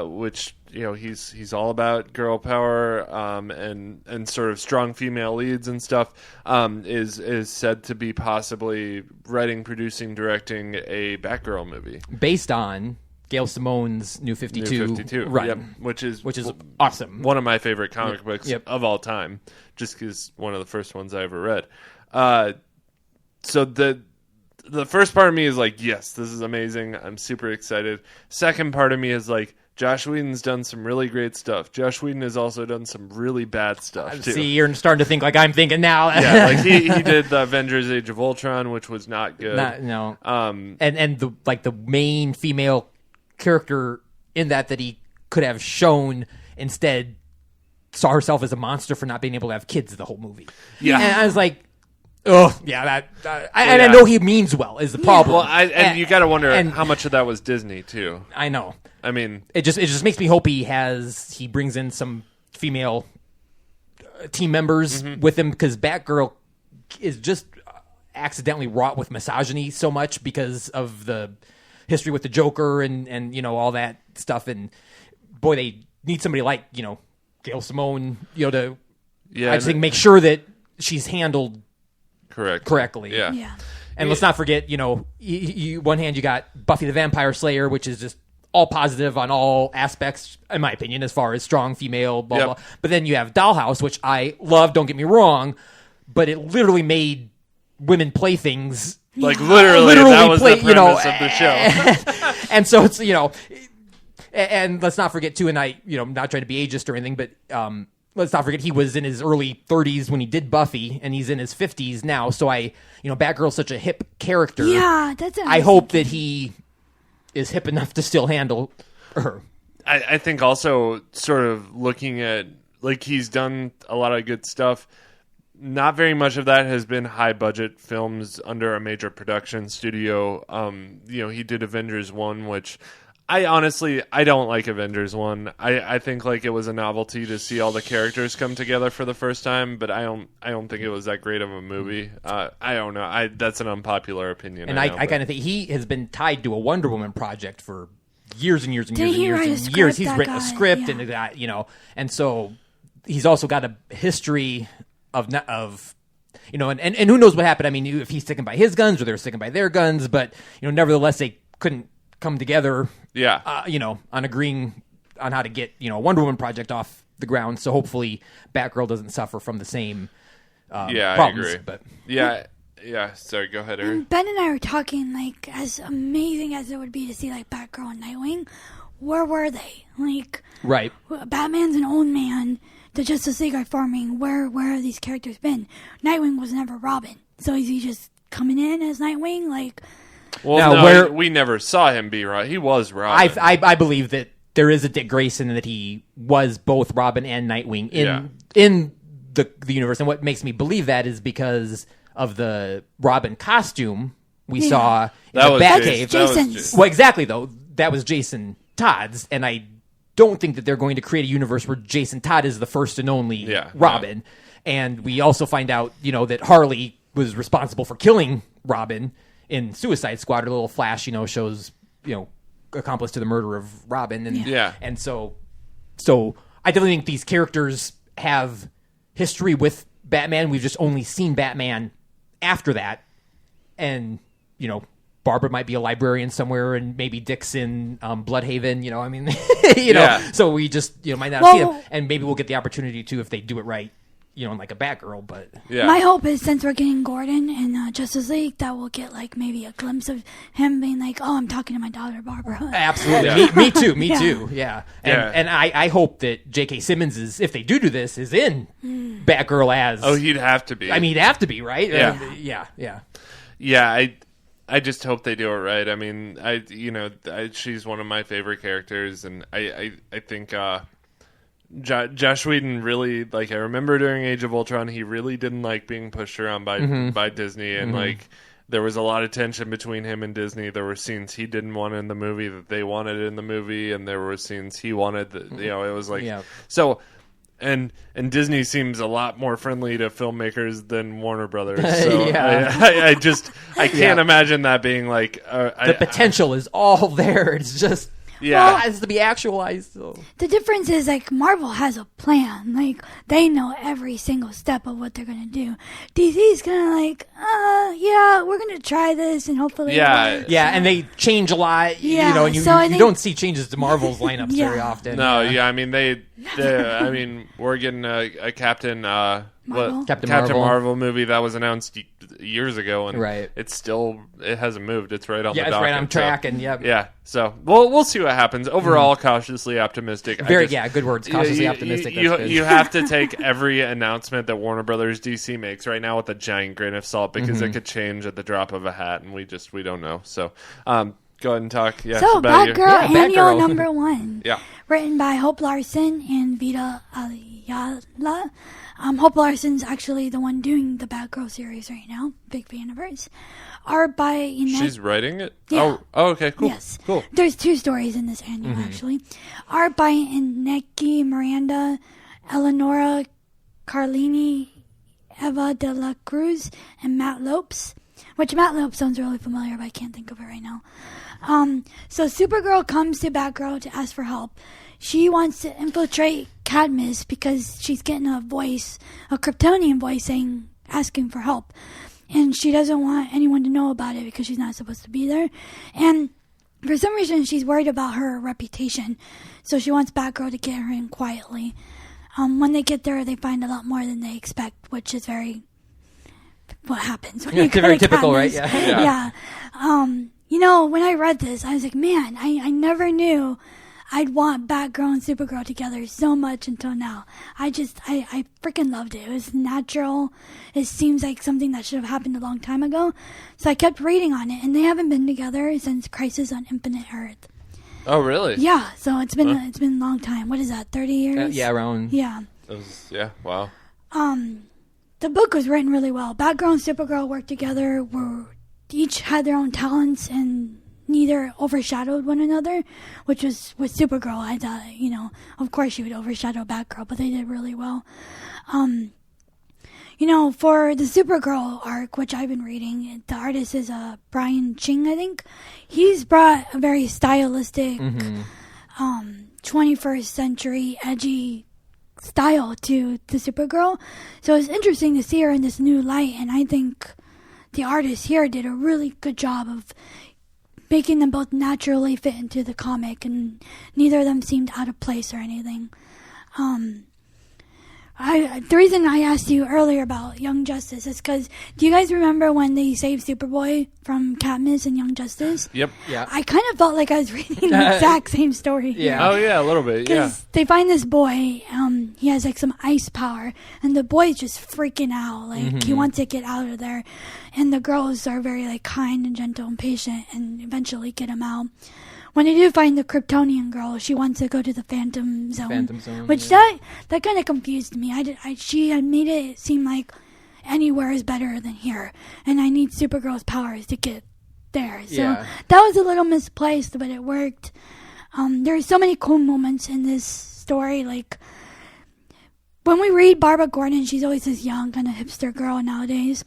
which he's all about girl power and sort of strong female leads and stuff, is said to be possibly writing, producing, directing a Batgirl movie based on Gail Simone's New 52 run, yep, which is awesome. One of my favorite comic books of all time, just because one of the first ones I ever read. So the first part of me is like, yes, this is amazing. I'm super excited. Second part of me is like, Joss Whedon's done some really great stuff. Joss Whedon has also done some really bad stuff too. See, you're starting to think like I'm thinking now. Yeah, like he did the Avengers: Age of Ultron, which was not good. No. And the main female character in that he could have shown instead saw herself as a monster for not being able to have kids the whole movie. Yeah, and I was like, oh yeah, I know he means well is the problem. Well, and you got to wonder how much of that was Disney too. I know. I mean, it just makes me hope he brings in some female team members with him, because Batgirl is just accidentally wrought with misogyny so much because of the history with the Joker and all that stuff. And boy, they need somebody like Gail Simone to I just think make sure that she's handled correctly. Yeah. And let's not forget, one hand you got Buffy the Vampire Slayer, which is just all positive on all aspects, in my opinion, as far as strong female, blah, blah. But then you have Dollhouse, which I love, don't get me wrong, but it literally made women play things. Like literally that was the premise of the show. And so it's, and let's not forget too, and I, not trying to be ageist or anything, but let's not forget he was in his early 30s when he did Buffy, and he's in his 50s now. So Batgirl's such a hip character. Yeah, that's it. I hope that he is hip enough to still handle her. I think also sort of looking at, like, he's done a lot of good stuff. Not very much of that has been high budget films under a major production studio. He did Avengers 1, which I don't like Avengers 1. I think like it was a novelty to see all the characters come together for the first time, but I don't think it was that great of a movie. I don't know. That's an unpopular opinion. And I kind of think he has been tied to a Wonder Woman project for years and years and years and years and years. He's written a script and that, and so he's also got a history of and who knows what happened. I mean, if he's sticking by his guns or they're sticking by their guns, but nevertheless they couldn't come together. Yeah. On agreeing on how to get a Wonder Woman project off the ground. So hopefully Batgirl doesn't suffer from the same problems. I agree. But yeah. Sorry, go ahead, Ariel. Ben and I were talking, like, as amazing as it would be to see like Batgirl and Nightwing, where were they? Like, right. Batman's an old man. The Justice League are forming. Where have these characters been? Nightwing was never Robin, so is he just coming in as Nightwing? Like, well, we never saw him be Robin. He was Robin. I believe that there is a Dick Grayson, and that he was both Robin and Nightwing in the universe. And what makes me believe that is because of the Robin costume we saw in the Batcave. Well, exactly, though. That was Jason Todd's, and I don't think that they're going to create a universe where Jason Todd is the first and only Robin. And we also find out, that Harley was responsible for killing Robin in Suicide Squad. Her little flash, shows, accomplice to the murder of Robin. And and so I definitely think these characters have history with Batman. We've just only seen Batman after that. And, Barbara might be a librarian somewhere, and maybe Dick's in Bloodhaven. So we just might not see him, and maybe we'll get the opportunity to if they do it right. In like a Batgirl, but my hope is, since we're getting Gordon in Justice League, that we'll get like maybe a glimpse of him being like, "Oh, I'm talking to my daughter Barbara." Absolutely, me too. Yeah, and I hope that J.K. Simmons is, if they do this, is in Batgirl as. Oh, he'd have to be. I mean, he'd have to be, right? Yeah. I just hope they do it right. I mean, she's one of my favorite characters, and I think. Joss Whedon really, like, I remember during Age of Ultron, he really didn't like being pushed around by Disney, and like there was a lot of tension between him and Disney. There were scenes he didn't want in the movie that they wanted in the movie, and there were scenes he wanted that, it was like so. And Disney seems a lot more friendly to filmmakers than Warner Brothers. So I can't imagine that being like the potential is all there. It's just it has to be actualized. So. The difference is like Marvel has a plan. Like they know every single step of what they're gonna do. DC's kind of like, we're gonna try this and hopefully and they change a lot. And you don't see changes to Marvel's lineups very often. No, I mean we're getting a Captain Marvel movie that was announced years ago, and it hasn't moved. It's right on the docket. It's right on track, So we'll see what happens. Overall, cautiously optimistic. Good words. Cautiously optimistic. You have to take every announcement that Warner Brothers DC makes right now with a giant grain of salt because it could change at the drop of a hat, and we don't know. So. Go ahead and talk. So, Batgirl Annual number 1. Yeah. Written by Hope Larson and Vita Ayala. Hope Larson's actually the one doing the Batgirl series right now. Big fan of hers. Art by She's writing it? Yeah. Oh, okay, cool. Yes. Cool. There's 2 stories in this annual, actually. Art by Ineki Miranda, Eleonora Carlini, Eva de la Cruz, and Matt Lopes. Which Matt Lopes sounds really familiar, but I can't think of it right now. So Supergirl comes to Batgirl to ask for help. She wants to infiltrate Cadmus because she's getting a Kryptonian voice asking for help. And she doesn't want anyone to know about it because she's not supposed to be there. And for some reason, she's worried about her reputation. So she wants Batgirl to get her in quietly. When they get there, they find a lot more than they expect, which is what happens when you it's very typical, Cadmus. Right? Yeah. When I read this, I was like, man, I never knew I'd want Batgirl and Supergirl together so much until now. I freaking loved it. It was natural. It seems like something that should have happened a long time ago. So I kept reading on it, and they haven't been together since Crisis on Infinite Earth. Oh, really? Yeah. So it's been a long time. What is that? 30 years? Around. Yeah. Wow. The book was written really well. Batgirl and Supergirl worked together. Each had their own talents and neither overshadowed one another, which was with Supergirl. I thought, of course she would overshadow Batgirl, but they did really well. For the Supergirl arc, which I've been reading, the artist is Brian Ching, I think. He's brought a very stylistic, 21st century, edgy style to the Supergirl. So it's interesting to see her in this new light, and I think the artist here did a really good job of making them both naturally fit into the comic, and neither of them seemed out of place or anything. The reason I asked you earlier about Young Justice is because, do you guys remember when they saved Superboy from Cadmus in Young Justice? Yep. Yeah. I kind of felt like I was reading the exact same story. Yeah. Oh, yeah, a little bit, Because they find this boy, he has like some ice power, and the boy's just freaking out. Like, he wants to get out of there. And the girls are very like kind and gentle and patient and eventually get him out. When they do find the Kryptonian girl, she wants to go to the Phantom Zone. Which that kind of confused me. She had made it seem like anywhere is better than here, and I need Supergirl's powers to get there. So that was a little misplaced, but it worked. There are so many cool moments in this story. Like when we read Barbara Gordon, she's always this young kind of hipster girl nowadays.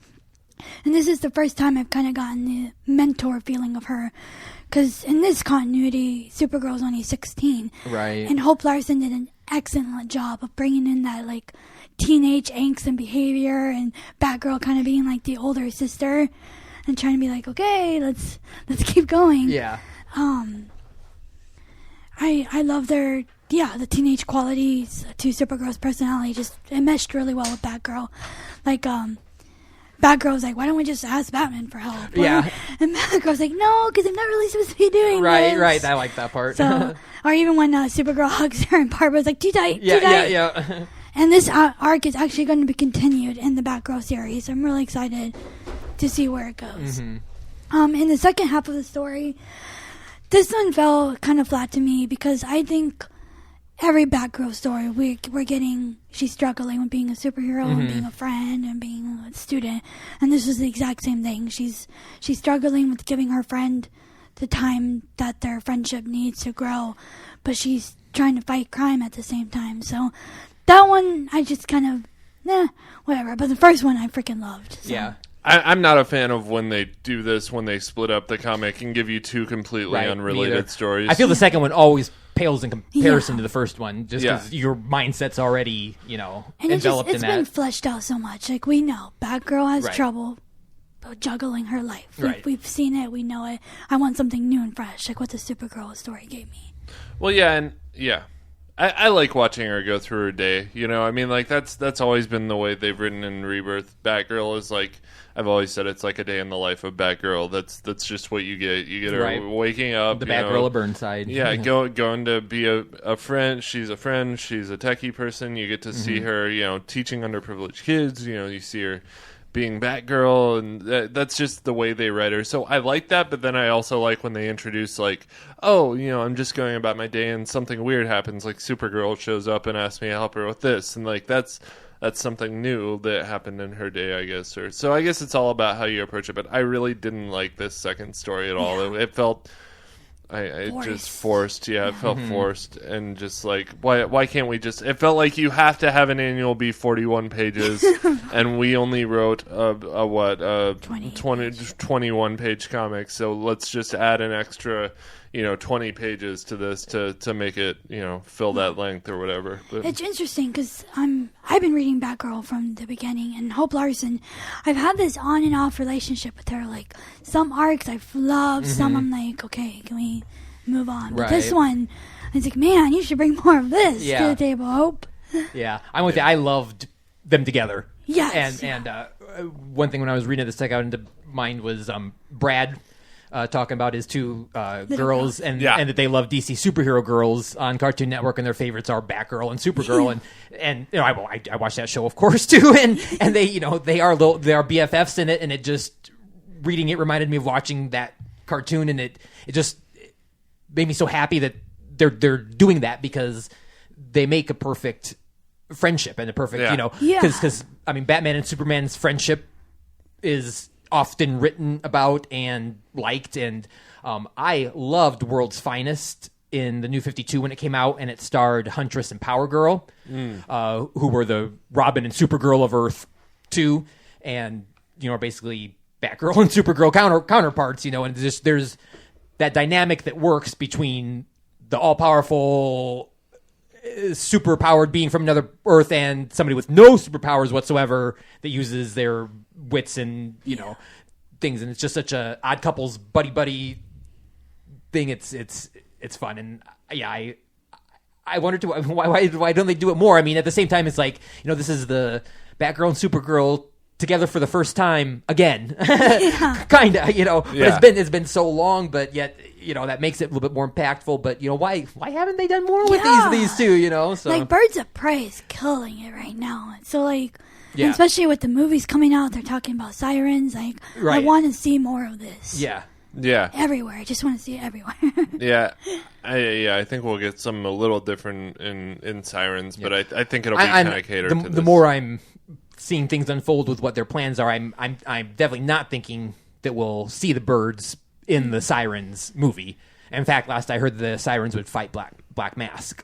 And this is the first time I've kind of gotten the mentor feeling of her. Because in this continuity, Supergirl's only 16. Right. And Hope Larson did an excellent job of bringing in that, like, teenage angst and behavior, and Batgirl kind of being, like, the older sister and trying to be like, okay, let's keep going. Yeah. I love the teenage qualities to Supergirl's personality. Just, it meshed really well with Batgirl. Like, Batgirl's like, why don't we just ask Batman for help? Yeah. And Batgirl's like, no, because I'm not really supposed to be doing this. Right. I like that part. So, or even when Supergirl hugs her and Barbara's like, too tight. Yeah. And this arc is actually going to be continued in the Batgirl series. I'm really excited to see where it goes. In the second half of the story, this one fell kind of flat to me because I think every Batgirl story, we're getting, she's struggling with being a superhero and being a friend and being a student. And this is the exact same thing. She's struggling with giving her friend the time that their friendship needs to grow, but she's trying to fight crime at the same time. So that one, I just kind of, whatever. But the first one I freaking loved. So. Yeah. I'm not a fan of when they do this, when they split up the comic and give you two completely unrelated stories. I feel the second one always pales in comparison to the first one, just because your mindset's already, and enveloped in that. It's been fleshed out so much. Like, we know Batgirl has trouble juggling her life. We've seen it. We know it. I want something new and fresh, like what the Supergirl story gave me. Well, I like watching her go through her day. I mean, like, that's always been the way they've written in Rebirth. Batgirl is like, I've always said, it's like a day in the life of Batgirl. That's just what you get. You get her waking up. The Batgirl of Burnside. Yeah, going to be a friend. She's a friend. She's a techie person. You get to see her, teaching underprivileged kids. You see her being Batgirl, and that's just the way they write her. So I like that, but then I also like when they introduce, like, I'm just going about my day and something weird happens, like Supergirl shows up and asks me to help her with this, and like that's something new that happened in her day, I guess. So I guess it's all about how you approach it, but I really didn't like this second story at all. It felt... just forced. Yeah, it felt forced, and just like, why can't we just? It felt like you have to have an annual be 41 pages, and we only wrote a 21 page comic. So let's just add an extra, 20 pages to this to make it, fill that length or whatever. But it's interesting because I've been reading Batgirl from the beginning, and Hope Larson, I've had this on and off relationship with her. Like, some arcs I've loved, some I'm like, okay, can we move on? But this one, I was like, man, you should bring more of this to the table, Hope. Yeah, I'm with you. I loved them together. Yes. And one thing when I was reading it that stuck out into mind was Brad talking about his two girls and that they love DC superhero girls on Cartoon Network, and their favorites are Batgirl and Supergirl, and I watched that show, of course, too, and they they are BFFs in it, and it just reading it reminded me of watching that cartoon, and it just made me so happy that they're doing that, because they make a perfect friendship and a perfect because I mean, Batman and Superman's friendship is often written about and liked, and I loved World's Finest in the New 52 when it came out, and it starred Huntress and Power Girl, who were the Robin and Supergirl of Earth 2, and are basically Batgirl and Supergirl counterparts, and there's that dynamic that works between the all-powerful superpowered being from another Earth and somebody with no superpowers whatsoever that uses their wits and things, and it's just such a odd couples buddy thing. It's fun, and I wonder too, why don't they do it more? I mean, at the same time, it's like, this is the Batgirl and Supergirl together for the first time again, kind of, but it's been so long, but yet that makes it a little bit more impactful. But why haven't they done more with these two? So like Birds of Prey is killing it right now. So like, and especially with the movies coming out, they're talking about sirens. Like, I want to see more of this. Yeah. Everywhere. I just want to see it everywhere. I think we'll get something a little different in Sirens, but I think it'll be kind of catered to this. The more I'm seeing things unfold with what their plans are, I'm definitely not thinking that we'll see the birds in the Sirens movie. In fact, last I heard, the Sirens would fight Black Mask.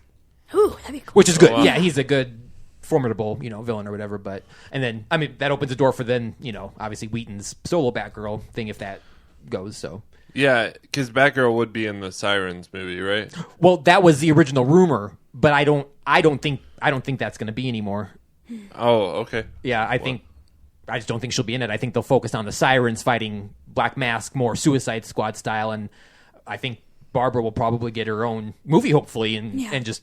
Ooh, that'd be cool. Which is good. Yeah, he's a good, formidable, villain or whatever. But, and then, I mean, that opens the door for then, obviously Wheaton's solo Batgirl thing, if that goes. So yeah, because Batgirl would be in the Sirens movie, right? Well, that was the original rumor, but I don't think that's going to be anymore. Oh, okay. Yeah, I just don't think she'll be in it. I think they'll focus on the Sirens fighting Black Mask more Suicide Squad style, and I think Barbara will probably get her own movie, hopefully, and just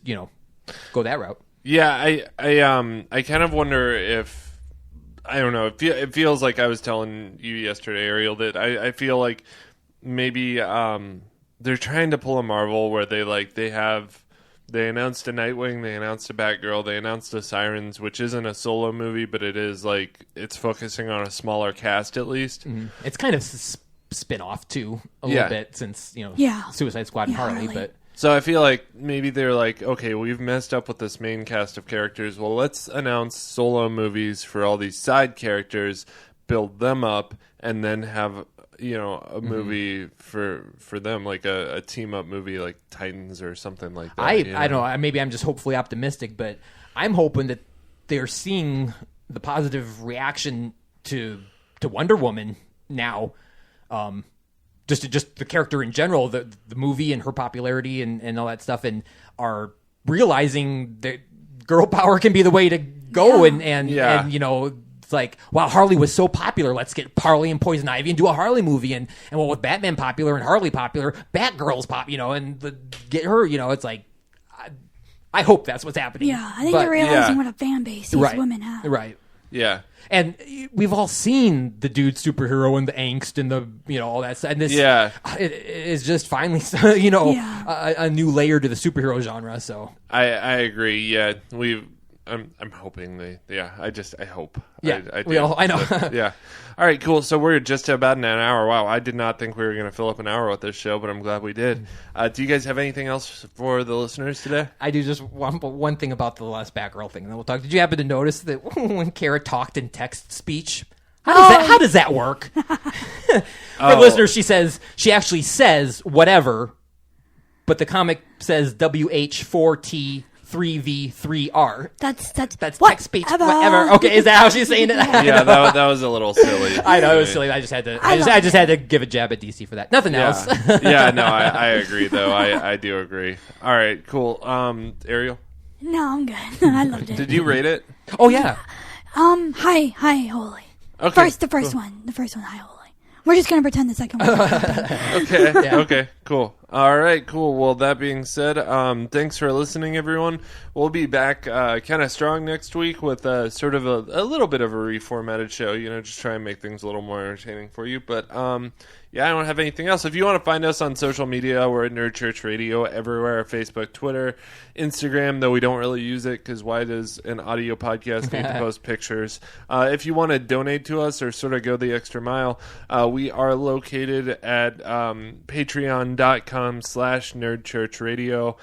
go that route. Yeah, I kind of wonder if, I don't know, it feels like I was telling you yesterday, Ariel, that I feel like maybe they're trying to pull a Marvel where they announced a Nightwing, they announced a Batgirl, they announced a Sirens, which isn't a solo movie, but it is like, it's focusing on a smaller cast at least. Mm-hmm. It's kind of spin-off too, a little bit, since, Suicide Squad and Harley, but So I feel like maybe they're like, okay, we've messed up with this main cast of characters. Well, let's announce solo movies for all these side characters, build them up, and then have a movie for them, like a team up movie, like Titans or something like that. I don't know. Maybe I'm just hopefully optimistic, but I'm hoping that they're seeing the positive reaction to Wonder Woman now. Just the character in general, the movie and her popularity and all that stuff, and are realizing that girl power can be the way to go. And it's like, wow, Harley was so popular. Let's get Harley and Poison Ivy and do a Harley movie. And with Batman popular and Harley popular, Batgirl's pop, get her, it's like, I hope that's what's happening. Yeah, I think they're realizing what a fan base these women have. Right. Yeah. And we've all seen the dude superhero and the angst and the, all that stuff. And this it is just finally, a new layer to the superhero genre. So I agree. Yeah. I'm hoping I hope. Yeah. I know. Yeah. All right, cool. So we're just about an hour. Wow. I did not think we were going to fill up an hour with this show, but I'm glad we did. Do you guys have anything else for the listeners today? I do. Just one thing about the last Batgirl thing, and then we'll talk. Did you happen to notice that when Kara talked in text speech, how does that work? For listeners, she actually says whatever, but the comic says WH4T 3V3R. That's text speech. Whatever. Okay, is that how she's saying it? Yeah, that was a little silly. I know it was silly. I just had to give a jab at DC for that. Nothing else. Yeah, no, I agree though. I do agree. All right, cool. Ariel? No, I'm good. I loved it. Did you rate it? Oh yeah. Hi, Holy. Okay. The first one, Hi, Holy. We're just gonna pretend the second one. Okay. Yeah. Okay. Cool. All right. Cool. Well, that being said, thanks for listening, everyone. We'll be back kind of strong next week with sort of a little bit of a reformatted show. Just try and make things a little more entertaining for you. But I don't have anything else. If you want to find us on social media, we're at Nerd Church Radio everywhere: Facebook, Twitter, Instagram. Though we don't really use it because why does an audio podcast need to post pictures? If you want to donate to us or sort of go the extra mile, we are located at patreon.com/nerdchurchradio.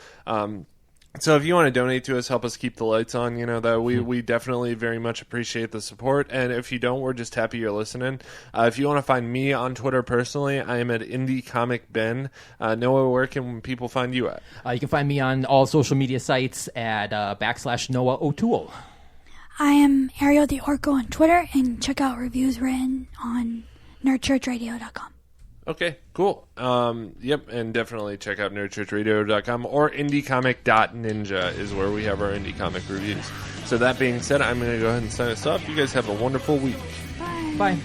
So if you want to donate to us, help us keep the lights on, that we definitely very much appreciate the support. And if you don't, we're just happy you're listening. If you want to find me on Twitter personally, I am at IndieComicBen. Noah, where can people find you at? You can find me on all social media sites at /Noah O'Toole. I am Ariel the Orco on Twitter, and check out reviews written on nerdchurchradio.com. Okay, cool. Yep, and definitely check out nerdchurchradio.com or indiecomic.ninja is where we have our indie comic reviews. So that being said, I'm going to go ahead and sign us off. You guys have a wonderful week. Bye. Bye.